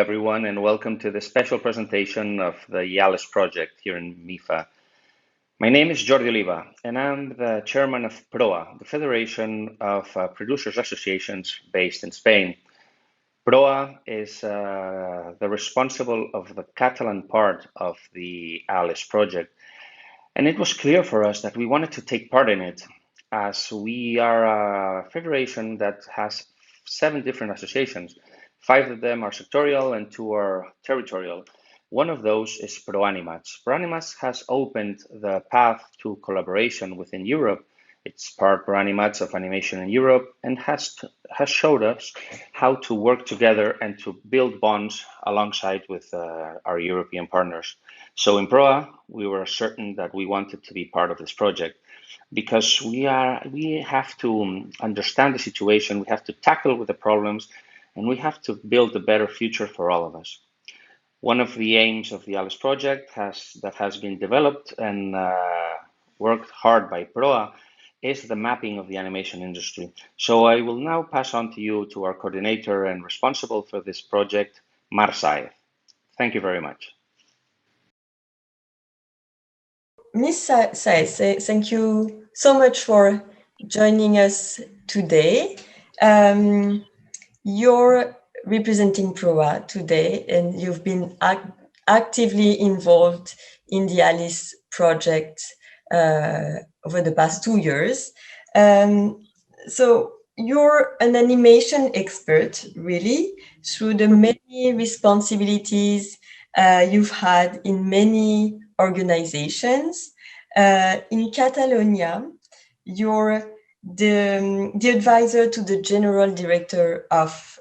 everyone, and welcome to the special presentation of the YALIS project here in MIFA. My name is Jordi Oliva, and I'm the chairman of PROA, the Federation of Producers Associations based in Spain. PROA is the responsible of the Catalan part of the YALIS project, and it was clear for us that we wanted to take part in it, as we are a federation that has 7 different associations. 5 of them are sectorial and 2 are territorial. One of those is ProAnimats. ProAnimats has opened the path to collaboration within Europe. It's part ProAnimats of Animation in Europe and has showed us how to work together and to build bonds alongside with our European partners. So in PROA, we were certain that we wanted to be part of this project because we have to understand the situation, we have to tackle with the problems, and we have to build a better future for all of us. One of the aims of the YALIS project that has been developed and worked hard by PROA is the mapping of the animation industry. So I will now pass on to you, to our coordinator and responsible for this project, Mar Saez. Thank you very much. Ms. Saez, thank you so much for joining us today. You're representing PROA today, and you've been actively involved in the YALIS project over the past 2 years. So you're an animation expert, really, through the many responsibilities you've had in many organizations. In Catalonia, you're the advisor to the general director of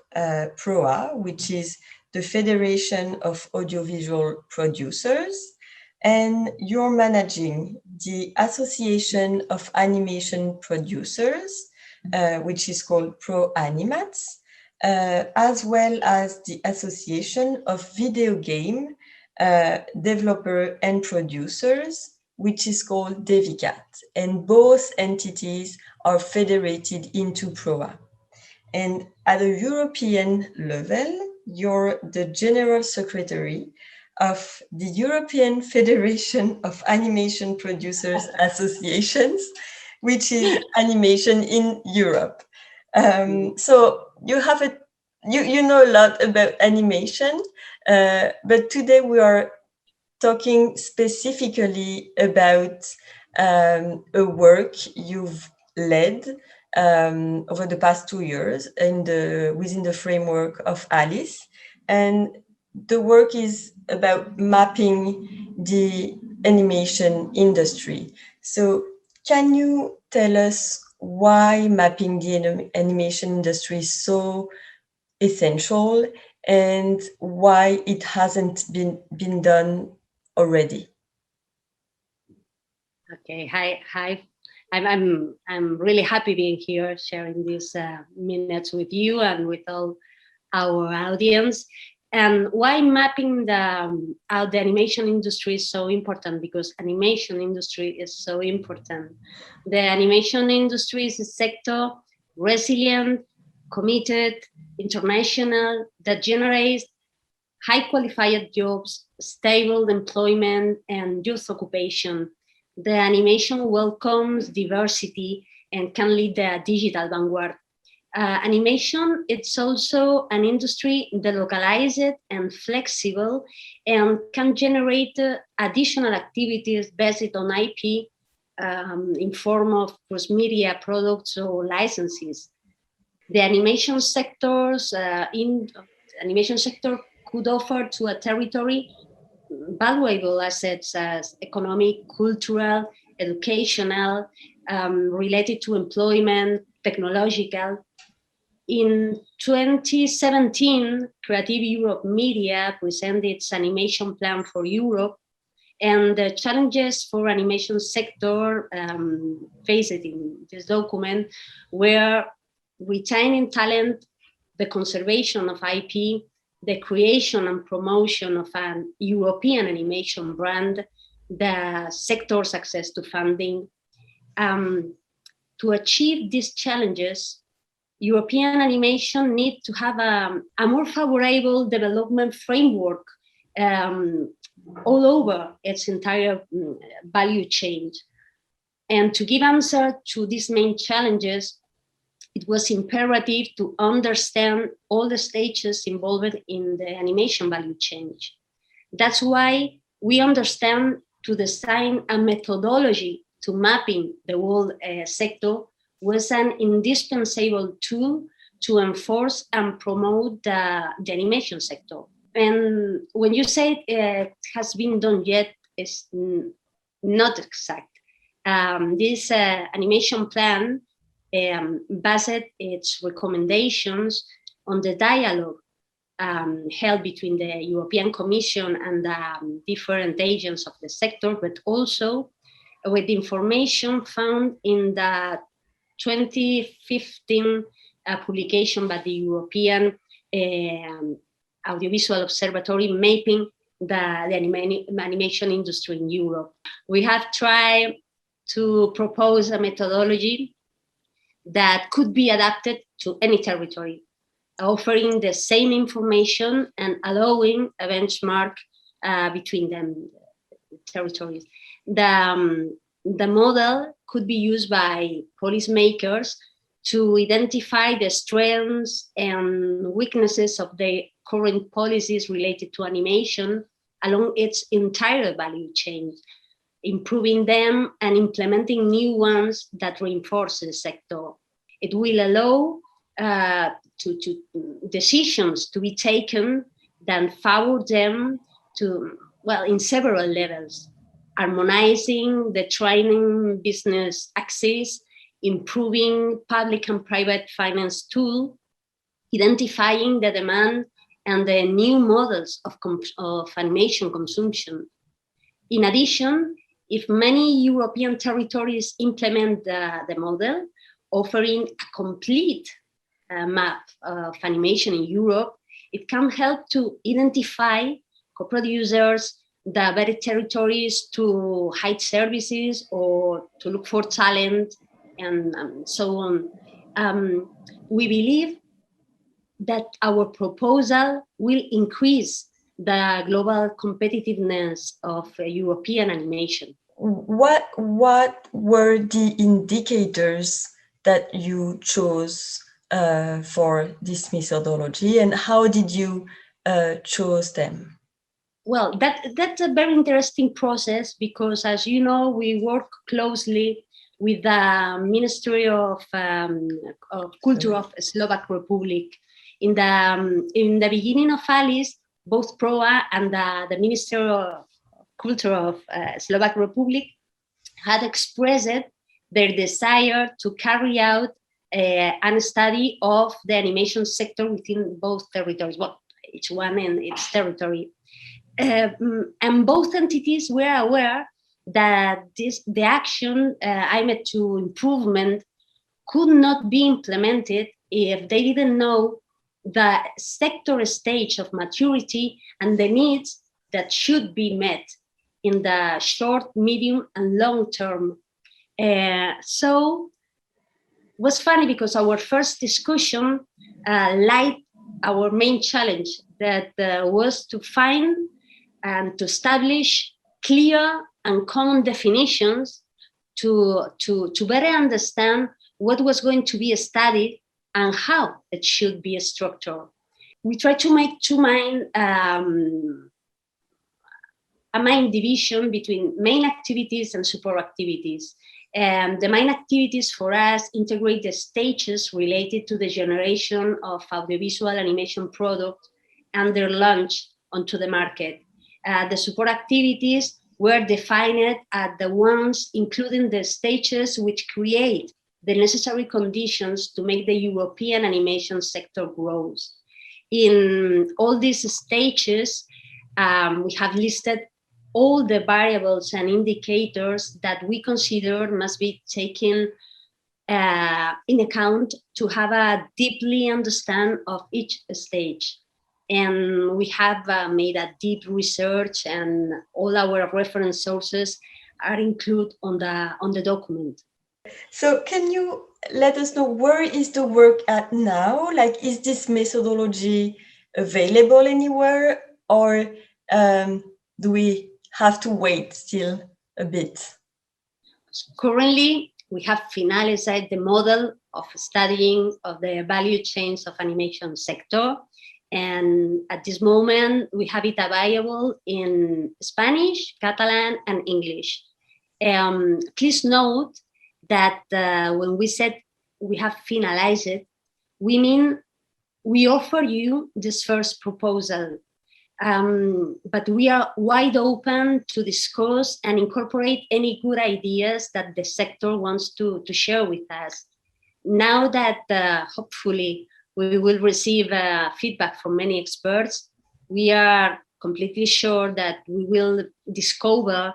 PROA, which is the Federation of Audiovisual Producers, and you're managing the Association of Animation Producers, which is called ProAnimats, as well as the Association of Video Game Developer and Producers, which is called DeviCat, and both entities are federated into PROA. And at a European level, you're the General Secretary of the European Federation of Animation Producers Associations, which is animation in Europe. So you have you know a lot about animation, but today we are talking specifically about a work you've led over the past 2 years within the framework of YALIS. And the work is about mapping the animation industry. So can you tell us why mapping the animation industry is so essential and why it hasn't been done already? Okay, hi. I'm really happy being here, sharing these minutes with you and with all our audience. And why mapping the animation industry is so important, because animation industry is so important. The animation industry is a sector resilient, committed, international, that generates high qualified jobs, stable employment, and youth occupation. The animation welcomes diversity and can lead the digital vanguard. Animation, it's also an industry that localized and flexible and can generate additional activities based on IP in form of cross-media products or licenses. The animation sector could offer to a territory valuable assets as economic, cultural, educational, related to employment, technological. In 2017, Creative Europe Media presented its animation plan for Europe, and the challenges for animation sector faced in this document were retaining talent, the conservation of IP, the creation and promotion of an European animation brand, the sector's access to funding. To achieve these challenges, European animation needs to have a more favorable development framework all over its entire value chain. And to give answer to these main challenges, it was imperative to understand all the stages involved in the animation value chain. That's why we understand to design a methodology to mapping the whole sector was an indispensable tool to enforce and promote the animation sector. And when you say it has been done yet, it's not exact. This animation plan based its recommendations on the dialogue held between the European Commission and different agents of the sector, but also with information found in the 2015 publication by the European Audiovisual Observatory mapping the animation industry in Europe. We have tried to propose a methodology that could be adapted to any territory, offering the same information and allowing a benchmark between them territories. The model could be used by policymakers to identify the strengths and weaknesses of the current policies related to animation along its entire value chain, improving them and implementing new ones that reinforce the sector. It will allow decisions to be taken that favor them to, well, in several levels, harmonizing the training business access, improving public and private finance tool, identifying the demand and the new models of animation consumption. In addition, if many European territories implement the model, offering a complete map of animation in Europe, it can help to identify co-producers, the very territories to hide services or to look for talent and so on. We believe that our proposal will increase the global competitiveness of European animation. What were the indicators that you chose for this methodology, and how did you choose them? Well, that's a very interesting process because, as you know, we work closely with the Ministry of Culture of Slovak Republic. In the beginning of Alice, both PROA and the Ministry of Culture of Slovak Republic had expressed their desire to carry out a study of the animation sector within both territories, well, each one in its territory. And both entities were aware that the action aimed to improvement could not be implemented if they didn't know the sector stage of maturity and the needs that should be met in the short, medium, and long term. So it was funny because our first discussion light our main challenge that was to find and to establish clear and common definitions to better understand what was going to be studied and how it should be structured. We try to make a main division between main activities and support activities. And the main activities for us integrate the stages related to the generation of audiovisual animation products and their launch onto the market. The support activities were defined as the ones including the stages which create the necessary conditions to make the European animation sector grow. In all these stages, we have listed all the variables and indicators that we consider must be taken in account to have a deeply understand of each stage. And we have made a deep research, and all our reference sources are included on the document. So can you let us know where is the work at now? Like, is this methodology available anywhere, or do we have to wait still a bit? Currently, we have finalized the model of studying of the value chains of animation sector. And at this moment, we have it available in Spanish, Catalan, and English. Please note that when we said we have finalized it, we mean we offer you this first proposal. But we are wide open to discuss and incorporate any good ideas that the sector wants to share with us. Now that hopefully we will receive feedback from many experts, we are completely sure that we will discover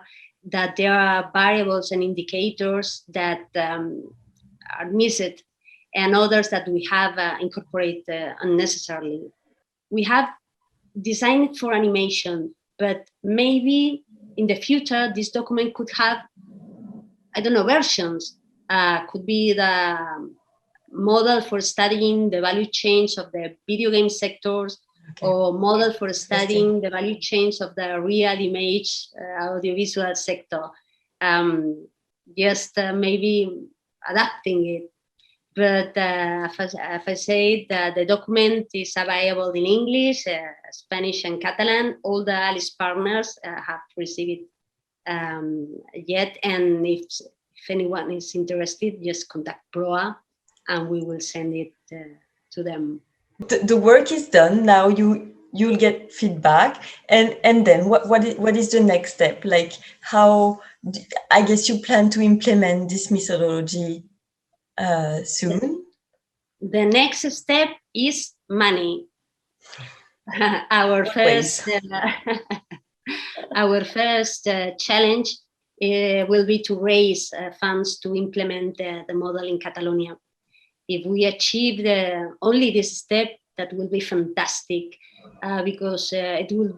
that there are variables and indicators that are missed and others that we have incorporated unnecessarily. We have designed for animation, but maybe in the future this document could have, I don't know, versions. Could be the model for studying the value chains of the video game sectors, okay, or model for studying the value chains of the real image audiovisual sector. Just maybe adapting it. But as I said, the document is available in English, Spanish, and Catalan. All the ALICE partners have received it yet. And if anyone is interested, just contact PROA and we will send it to them. The work is done. Now you'll get feedback. And then what is the next step? Like, how, I guess you plan to implement this methodology soon? The next step is money. Our first challenge will be to raise funds to implement the model in Catalonia. If we achieve only this step, that will be fantastic, because it will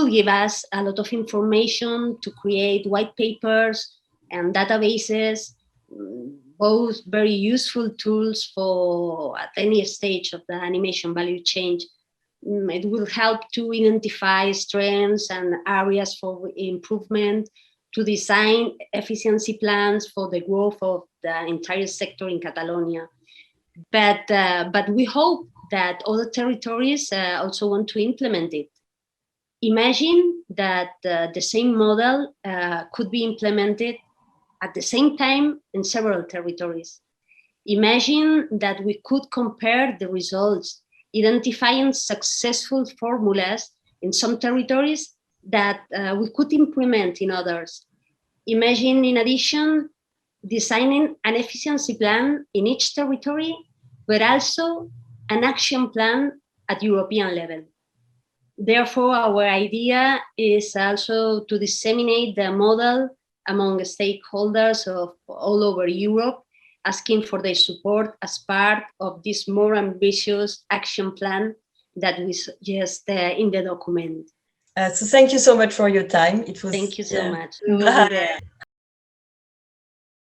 give us a lot of information to create white papers and databases, both very useful tools for at any stage of the animation value chain. It will help to identify strengths and areas for improvement, to design efficiency plans for the growth of the entire sector in Catalonia. But we hope that other territories also want to implement it. Imagine that the same model could be implemented at the same time in several territories. Imagine that we could compare the results, identifying successful formulas in some territories that we could implement in others. Imagine, in addition, designing an efficiency plan in each territory, but also an action plan at European level. Therefore, our idea is also to disseminate the model among stakeholders of all over Europe, asking for their support as part of this more ambitious action plan that we suggest in the document. So thank you so much for your time. It was. Thank you so much.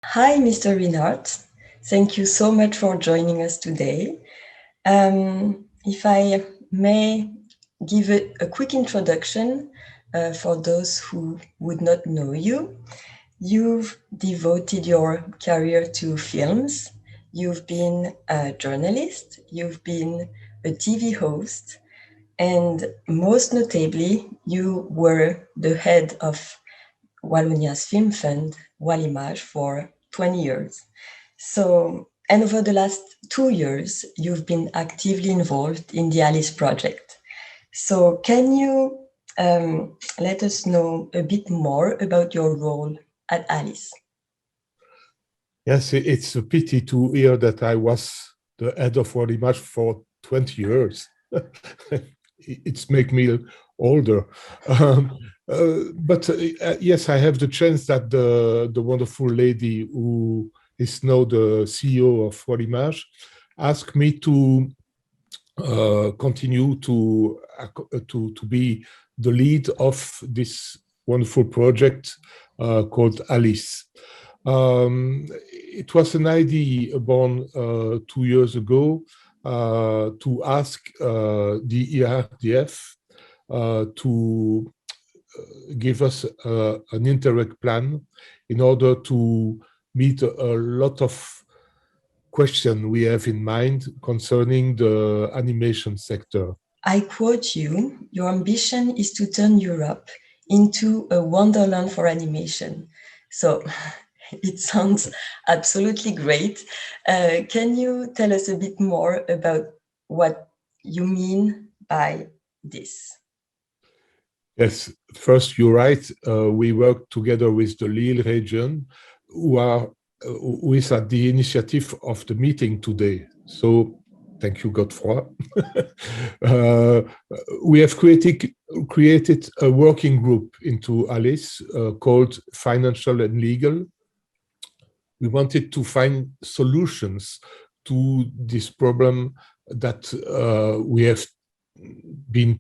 Hi, Mr. Reinhardt. Thank you so much for joining us today. If I may give a quick introduction for those who would not know you. You've devoted your career to films. You've been a journalist. You've been a TV host. And most notably, you were the head of Wallonia's film fund, Wallimage, for 20 years. So, and over the last 2 years, you've been actively involved in the ALICE project. So can you let us know a bit more about your role at ALICE? Yes, it's a pity to hear that I was the head of Wallimage for 20 years. It's make me older. But yes, I have the chance that the wonderful lady who is now the CEO of Wallimage asked me to continue to be the lead of this wonderful project called ALICE. It was an idea born 2 years ago to ask the ERDF to give us an Interreg plan in order to meet a lot of questions we have in mind concerning the animation sector. I quote you, your ambition is to turn Europe into a wonderland for animation. So it sounds absolutely great. Can you tell us a bit more about what you mean by this? Yes, first, you're right. We work together with the Lille region, who is at the initiative of the meeting today. So, thank you, Godefroy. We have created a working group into Alice called Financial and Legal. We wanted to find solutions to this problem that we have been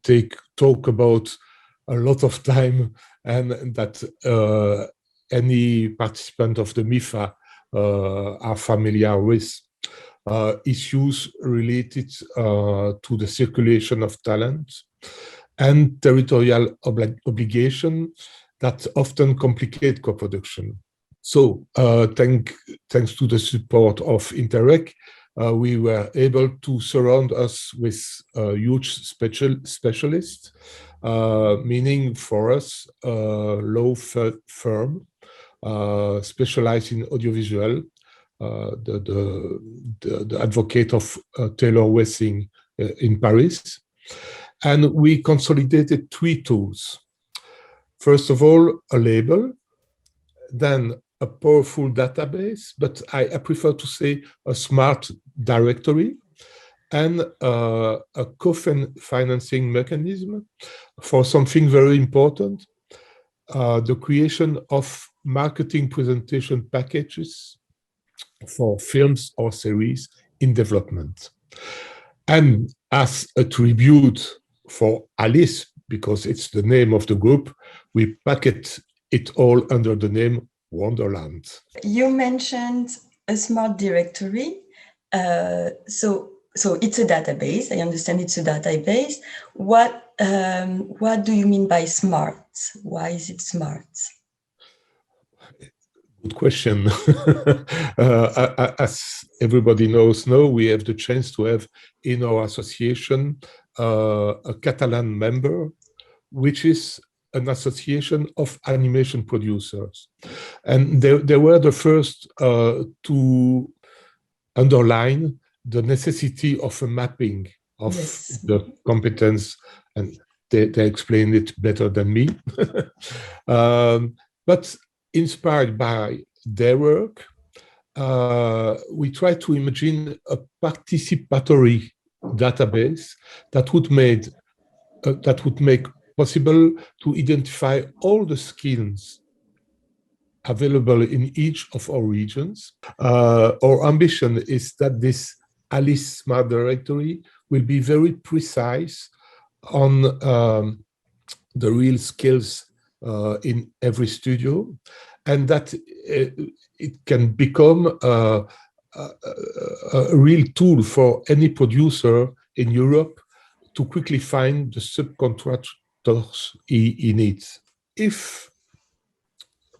talk about a lot of time, and that any participant of the MIFA are familiar with. Issues related to the circulation of talent and territorial obligation that often complicate co-production. So thanks to the support of Interreg, we were able to surround us with huge specialists, meaning for us a law firm specialized in audiovisual, the advocate of Taylor Wessing in Paris. And we consolidated 3 tools. First of all, a label, then a powerful database, but I prefer to say a smart directory, and a co-financing mechanism for something very important, the creation of marketing presentation packages for films or series in development. And as a tribute for Alice, because it's the name of the group, we packet it all under the name Wonderland. You mentioned a smart directory. So it's a database. I understand it's a database. What do you mean by smart? Why is it smart? Good question. As everybody knows now, we have the chance to have in our association a Catalan member, which is an association of animation producers. And they were the first to underline the necessity of a mapping of the competence, and they explained it better than me. But inspired by their work, we try to imagine a participatory database that would make possible to identify all the skills available in each of our regions. Our ambition is that this Alice Smart Directory will be very precise on the real skills in every studio, and that it can become a real tool for any producer in Europe to quickly find the subcontractors he needs. If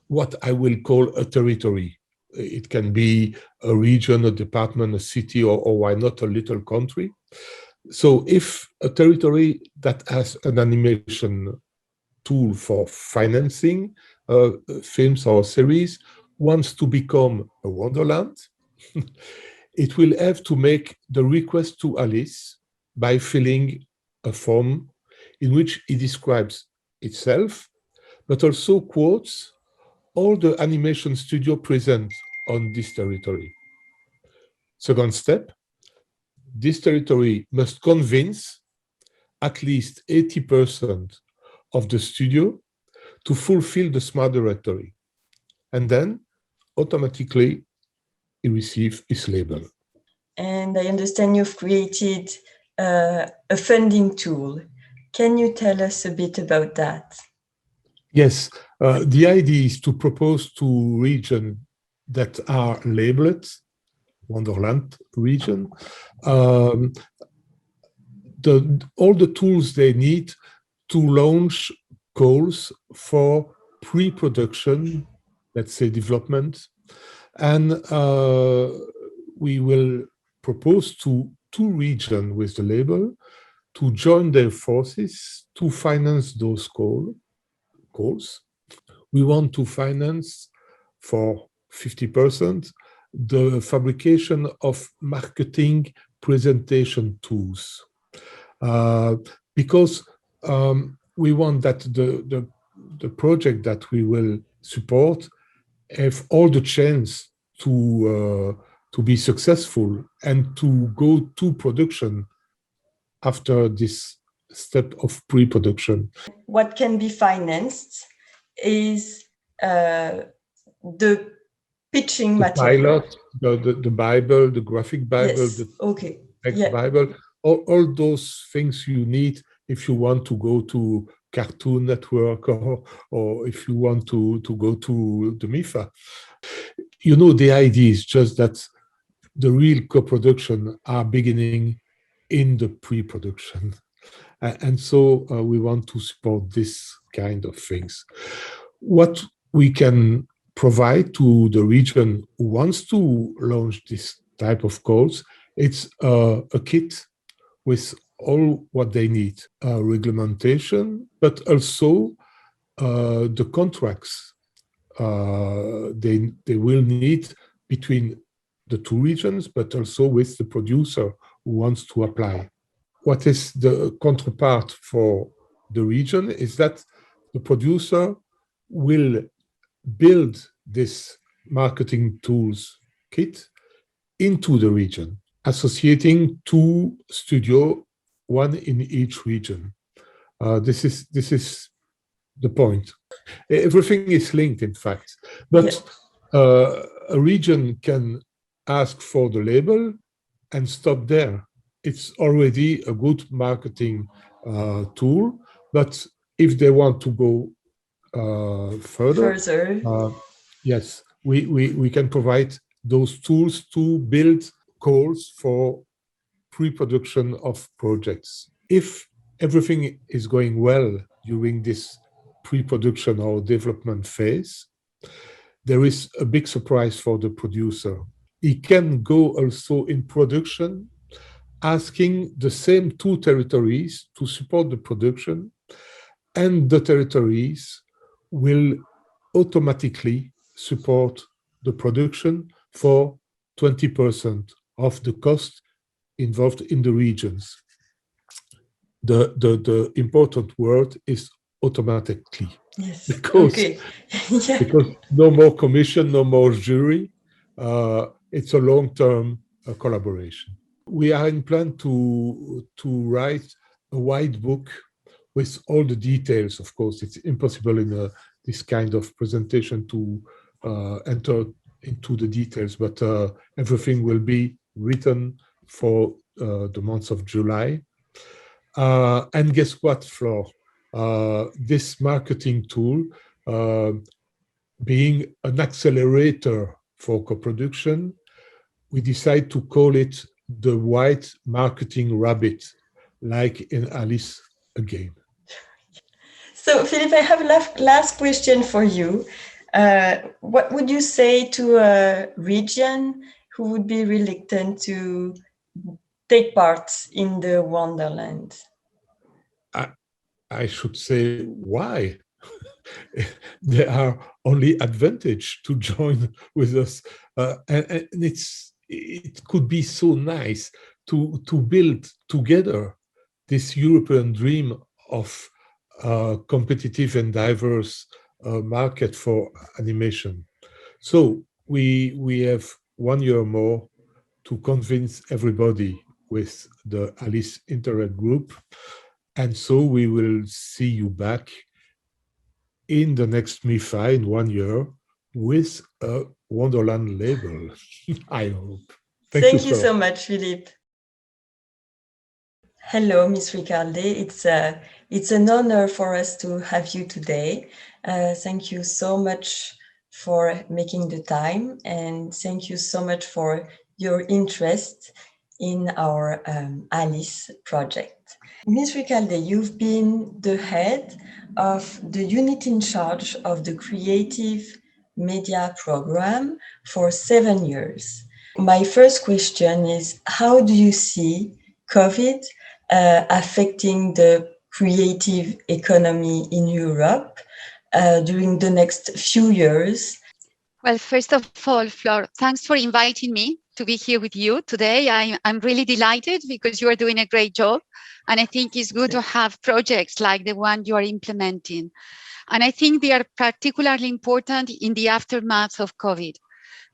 what I will call a territory, it can be a region, a department, a city, or why not a little country. So if a territory that has an animation tool for financing films or series wants to become a wonderland, it will have to make the request to Alice by filling a form in which it describes itself, but also quotes all the animation studio present on this territory. Second step, this territory must convince at least 80% of the studio to fulfill the smart directory. And then automatically he receives his label. And I understand you've created a funding tool. Can you tell us a bit about that? Yes, the idea is to propose to region that are labeled Wonderland region, all the tools they need to launch goals for pre-production, let's say development. And we will propose to two regions with the label to join their forces to finance those goals. We want to finance for 50% the fabrication of marketing presentation tools. Because we want that the project that we will support have all the chance to be successful and to go to production after this step of pre-production. What can be financed is the pitching material. Pilot, the Bible, the graphic Bible, yes. the text Bible, all those things you need if you want to go to Cartoon Network or if you want to go to the MIFA. You know, the idea is just that the real co-production are beginning in the pre-production. And so we want to support this kind of things. What we can provide to the region who wants to launch this type of goals, it's a kit with all what they need, reglementation, but also the contracts they will need between the two regions, but also with the producer who wants to apply. What is the counterpart for the region is that the producer will build this marketing tools kit into the region, associating two studios, one in each region. This is the point. Everything is linked, in fact. But a region can ask for the label and stop there. It's already a good marketing tool. But if they want to go further, yes, we can provide those tools to build goals for pre-production of projects. If everything is going well during this pre-production or development phase, there is a big surprise for the producer. He can go also in production, asking the same two territories to support the production, and the territories will automatically support the production for 20% of the cost involved in the regions. The important word is automatically. Yes. Because, because no more commission, no more jury. It's a long-term collaboration. We are in plan to write a white book with all the details. Of course, it's impossible in this kind of presentation to enter into the details, but everything will be written for the month of July. And guess what, Flor? This marketing tool, being an accelerator for co-production, we decide to call it the white marketing rabbit, like in Alice again. So, Philippe, I have a last question for you. What would you say to a region who would be reluctant to take part in the Wonderland? I should say, why? There are only advantage to join with us. And it could be so nice to build together this European dream of competitive and diverse market for animation. So we have 1 year more to convince everybody with the Alice Internet Group. And so we will see you back in the next MIFA in 1 year with a Wonderland label, I hope. Thank you so much, Philippe. Hello, Ms. Riccardi. It's an honor for us to have you today. Thank you so much for making the time, and thank you so much for your interest in our Alice project. Ms. Ricalde, you've been the head of the unit in charge of the Creative Media Program for 7 years. My first question is, how do you see COVID affecting the creative economy in Europe during the next few years? Well, first of all, Flor, thanks for inviting me to be here with you today. I'm really delighted because you are doing a great job. And I think it's good to have projects like the one you are implementing. And I think they are particularly important in the aftermath of COVID,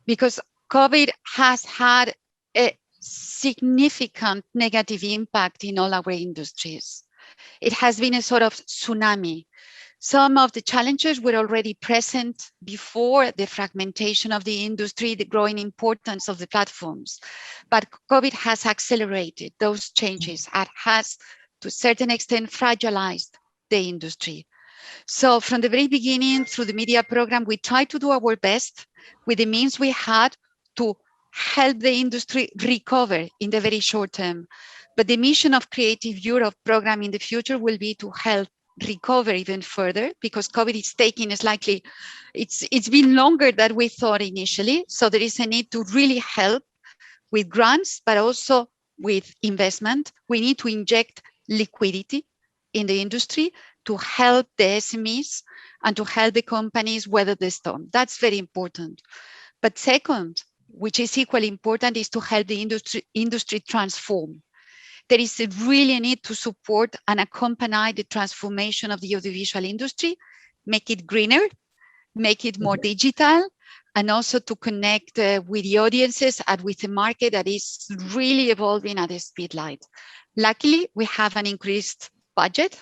because COVID has had a significant negative impact in all our industries. It has been a sort of tsunami. Some of the challenges were already present before the fragmentation of the industry, the growing importance of the platforms. But COVID has accelerated those changes and has, to a certain extent, fragilized the industry. So from the very beginning, through the media program, we tried to do our best with the means we had to help the industry recover in the very short term. But the mission of Creative Europe program in the future will be to help recover even further, because COVID is taking slightly, it's been longer than we thought initially. So there is a need to really help with grants, but also with investment. We need to inject liquidity in the industry to help the SMEs and to help the companies weather the storm. That's very important. But second, which is equally important, is to help the industry transform. There is really a need to support and accompany the transformation of the audiovisual industry, make it greener, make it more digital, and also to connect with the audiences and with the market that is really evolving at a speed light. Luckily, we have an increased budget.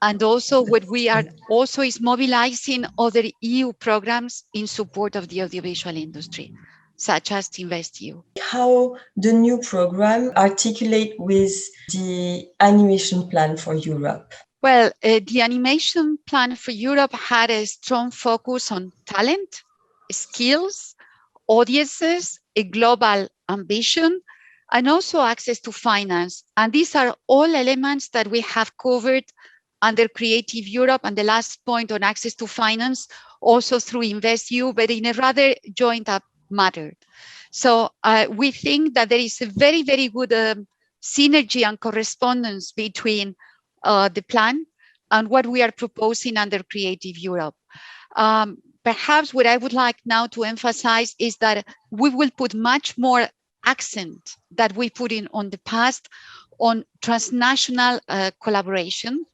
And also what we are also is mobilizing other EU programs in support of the audiovisual industry, such as InvestEU. How the new program articulate with the animation plan for Europe? Well, the animation plan for Europe had a strong focus on talent, skills, audiences, a global ambition, and also access to finance. And these are all elements that we have covered under Creative Europe, and the last point on access to finance, also through InvestEU, but in a rather joined up matter. So we think that there is a very, very good synergy and correspondence between the plan and what we are proposing under Creative Europe. Perhaps what I would like now to emphasize is that we will put much more accent that we put in on the past on transnational collaboration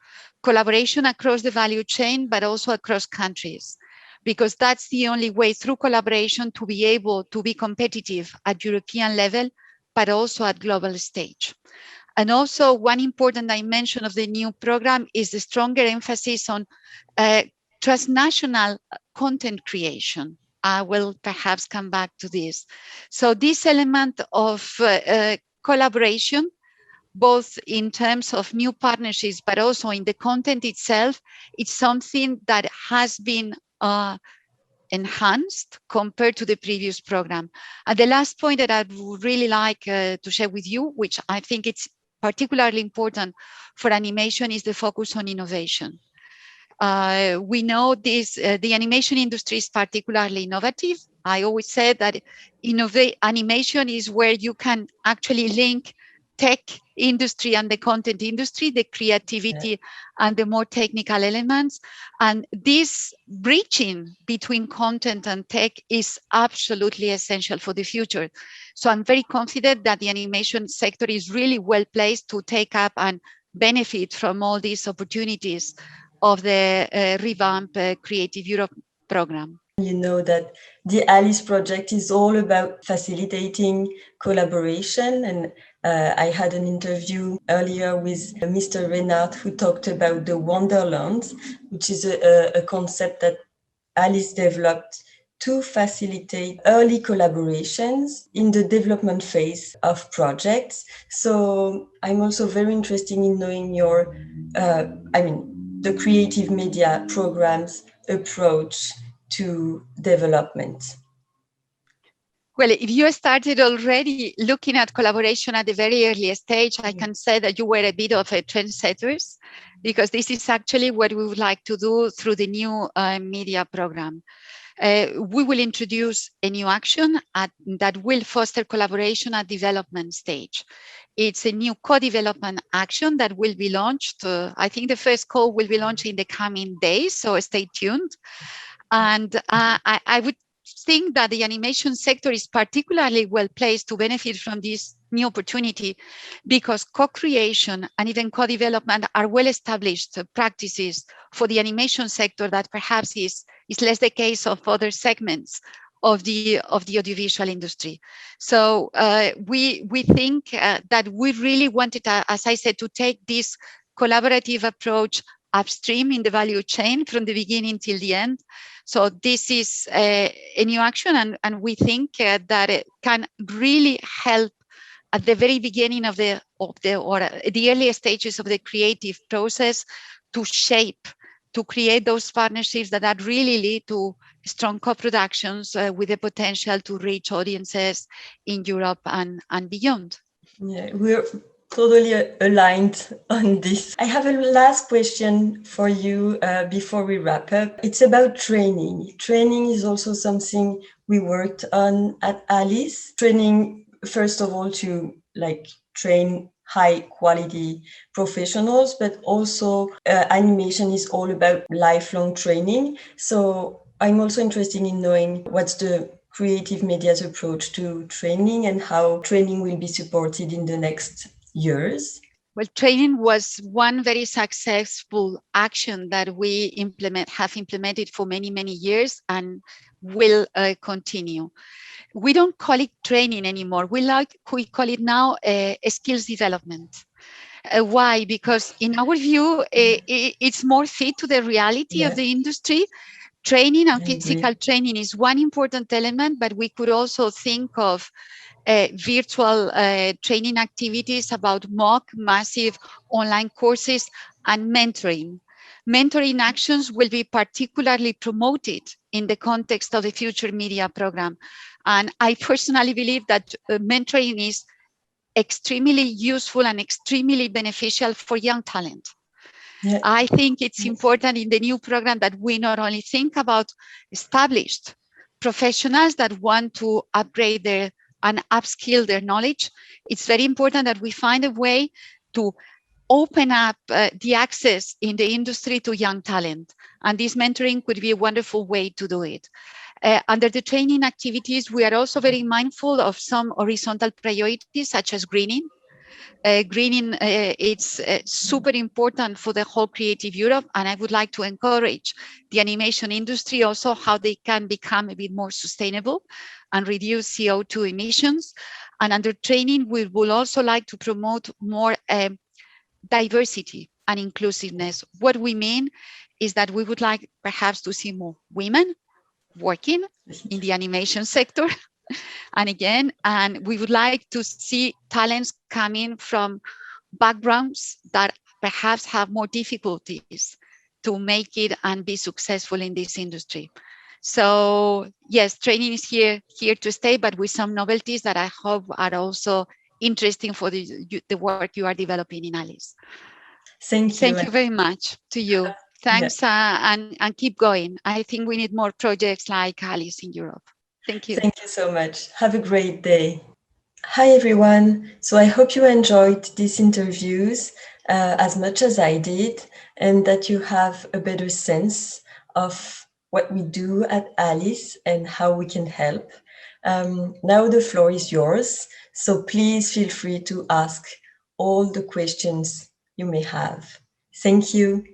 across the value chain, but also across countries, because that's the only way through collaboration to be able to be competitive at European level, but also at global stage. And also one important dimension of the new program is the stronger emphasis on transnational content creation. I will perhaps come back to this. So this element of collaboration, both in terms of new partnerships, but also in the content itself, it's something that has been enhanced compared to the previous program. And the last point that I would really like to share with you, which I think it's particularly important for animation, is the focus on innovation. We know this, the animation industry is particularly innovative. I always say that animation is where you can actually link tech industry and the content industry, the creativity and the more technical elements. And this bridging between content and tech is absolutely essential for the future. So I'm very confident that the animation sector is really well placed to take up and benefit from all these opportunities of the revamped Creative Europe program. You know that the Alice project is all about facilitating collaboration, and I had an interview earlier with Mr. Renard who talked about the Wonderland, which is a concept that Alice developed to facilitate early collaborations in the development phase of projects. So I'm also very interested in knowing your, the creative media program's approach to development? Well, if you started already looking at collaboration at the very earliest stage, I can say that you were a bit of a trendsetters, because this is actually what we would like to do through the new media program. We will introduce a new action that will foster collaboration at development stage. It's a new co-development action that will be launched. I think the first call will be launched in the coming days, so stay tuned. And I would think that the animation sector is particularly well placed to benefit from this new opportunity, because co-creation and even co-development are well-established practices for the animation sector that perhaps is less the case of other segments of the audiovisual industry. So we think that we really wanted, as I said, to take this collaborative approach upstream in the value chain from the beginning till the end. So this is a new action, and we think that it can really help at the very beginning of the earliest stages of the creative process to shape, to create those partnerships that really lead to strong co-productions with the potential to reach audiences in Europe and beyond. Yeah, we're totally aligned on this. I have a last question for you before we wrap up. It's about training. Training is also something we worked on at Alice. Training, first of all, to train high quality professionals, but also animation is all about lifelong training. So I'm also interested in knowing what's the Creative Media's approach to training and how training will be supported in the next years. Well, training was one very successful action that we have implemented for many, many years and will continue. We don't call it training anymore. We call it now skills development. Why? Because in our view, it's more fit to the reality of the industry. Training and physical training is one important element, but we could also think of virtual training activities, about mock, massive online courses, and mentoring. Mentoring actions will be particularly promoted in the context of the future media program. And I personally believe that mentoring is extremely useful and extremely beneficial for young talent. Yeah. I think it's important in the new program that we not only think about established professionals that want to upgrade and upskill their knowledge. It's very important that we find a way to open up the access in the industry to young talent. And this mentoring could be a wonderful way to do it. Under the training activities, we are also very mindful of some horizontal priorities, such as greening. Greening, it's super important for the whole Creative Europe, and I would like to encourage the animation industry also how they can become a bit more sustainable and reduce CO2 emissions. And under training, we would also like to promote more diversity and inclusiveness. What we mean is that we would like perhaps to see more women working in the animation sector. And we would like to see talents coming from backgrounds that perhaps have more difficulties to make it and be successful in this industry. So yes, training is here to stay, but with some novelties that I hope are also interesting for the work you are developing in Alice. Thank you. Thank you very much to you. Thanks, and keep going. I think we need more projects like Alice in Europe. Thank you. Thank you so much. Have a great day. Hi, everyone. So I hope you enjoyed these interviews as much as I did, and that you have a better sense of what we do at Alice and how we can help. Now the floor is yours. So please feel free to ask all the questions you may have. Thank you.